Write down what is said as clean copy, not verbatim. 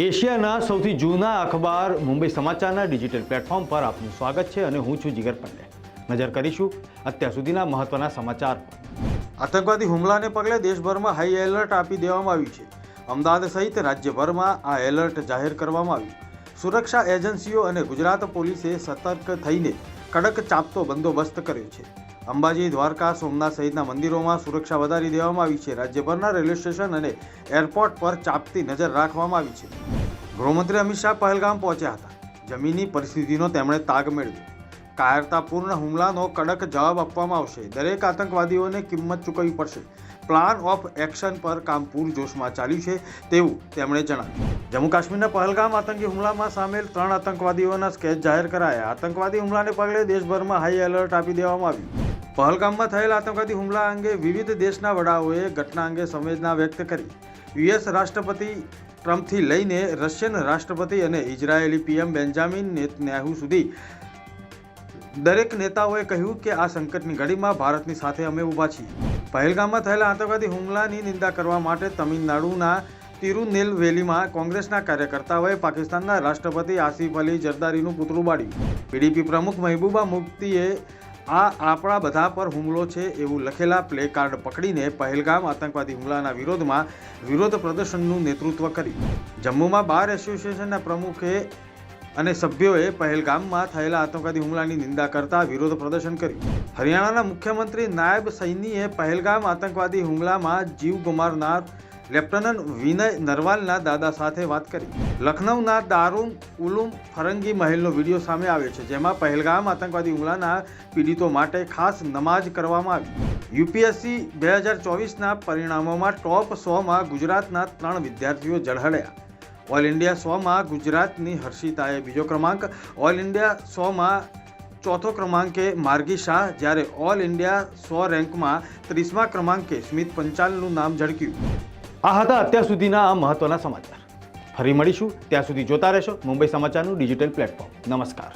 એશિયાના સૌથી જૂના અખબાર મુંબઈ સમાચારના ડિજિટલ પ્લેટફોર્મ પર આપનું સ્વાગત છે અને હું છું જીગર પંડે. નજર કરીશું અત્યાર સુધીના મહત્વના સમાચાર પર. આતંકવાદી હુમલાને પગલે દેશભરમાં હાઈ એલર્ટ આપી દેવામાં આવ્યું છે. અમદાવાદ સહિત રાજ્યભરમાં આ એલર્ટ જાહેર કરવામાં આવ્યું. સુરક્ષા એજન્સીઓ અને ગુજરાત પોલીસે સતર્ક થઈને કડક ચાંપતો બંદોબસ્ત કર્યો છે. અંબાજી, દ્વારકા, સોમનાથ સહિતના મંદિરોમાં સુરક્ષા વધારી દેવામાં આવી છે. રાજ્યભરના રેલવે સ્ટેશન અને એરપોર્ટ પર ચાંપતી નજર રાખવામાં આવી છે. ગૃહમંત્રી અમિત શાહ પહેલગામ પહોંચ્યા હતા. જમીની પરિસ્થિતિનો તેમણે તાગ મેળવ્યો. કાયરતાપૂર્ણ હુમલાનો કડક જવાબ આપવામાં આવશે. દરેક આતંકવાદીઓને કિંમત ચૂકવવી પડશે. પ્લાન ઓફ એક્શન પર કામ પૂરજોશમાં ચાલ્યું છે તેવું તેમણે જણાવ્યું. જમ્મુ કાશ્મીરના પહેલગામ આતંકી હુમલામાં સામેલ 3 આતંકવાદીઓના સ્કેચ જાહેર કરાયા. આતંકવાદી હુમલાને પગલે દેશભરમાં હાઈ એલર્ટ આપી દેવામાં આવ્યું. પહેલગામમાં થયેલા આતંકવાદી હુમલા અંગે વિવિધ દેશના વડાઓએ ઘટના અંગે સંવેદના વ્યક્ત કરી. યુએસ રાષ્ટ્રપતિ ટ્રમ્પથી લઈને રશિયન રાષ્ટ્રપતિ અને ઇઝરાયેલી પીએમ બેન્જામિન નેતન્યાહુ સુધી દરેક નેતાઓએ કહ્યું કે આ સંકટની ઘડીમાં ભારતની સાથે અમે ઊભા છીએ. પહેલગામમાં થયેલા આતંકવાદી હુમલાની નિંદા કરવા માટે તમિલનાડુના તિરુનેલવેલીમાં કોંગ્રેસના કાર્યકર્તાઓએ પાકિસ્તાનના રાષ્ટ્રપતિ આસિફ અલી જરદારીનું પુતળું બાળ્યું. પીડીપી પ્રમુખ મહેબૂબા મુફ્તીએ આ આપણા બધા પર હુમલો છે એવું લખેલા પ્લે કાર્ડ પકડીને પહેલગામ આતંકવાદી હુમલાના વિરોધમાં વિરોધ પ્રદર્શનનું નેતૃત્વ કર્યું. જમ્મુમાં બાર એસોસિએશનના પ્રમુખે અને સભ્યોએ પહેલગામમાં થયેલા આતંકવાદી હુમલાની નિંદા કરતા વિરોધ પ્રદર્શન કર્યું. હરિયાણાના મુખ્યમંત્રી નાયબ સૈનીએ પહેલગામ આતંકવાદી હુમલામાં જીવ ગુમાવનાર લેફ્ટનન્ટ વિનય નરવાલના દાદા સાથે વાત કરી. લખનૌના દારૂલ ઉલૂમ ફરંગી મહેલનો વિડીયો સામે આવ્યો છે, જેમાં પહેલગામ આતંકવાદી હુમલાના પીડિતો માટે ખાસ નમાજ કરવામાં આવી. યુપીએસસી 2024ના પરિણામોમાં ટોપ 100માં ગુજરાતના 3 વિદ્યાર્થીઓ ઝળહળ્યા. ઓલ ઇન્ડિયા 100માં ગુજરાતની હર્ષિતાએ બીજો ક્રમાંક, ઓલ ઇન્ડિયા 100માં ચોથો ક્રમાંકે માર્ગી શાહ, જ્યારે ઓલ ઇન્ડિયા 100 રેન્કમાં 30મા ક્રમાંકે સ્મિત પંચાલનું નામ ઝળક્યું. આ હતા અત્યાર સુધીના આ મહત્વના સમાચાર. ફરી મળીશું, ત્યાં સુધી જોતા રહેશો મુંબઈ સમાચારનું ડિજિટલ પ્લેટફોર્મ. નમસ્કાર.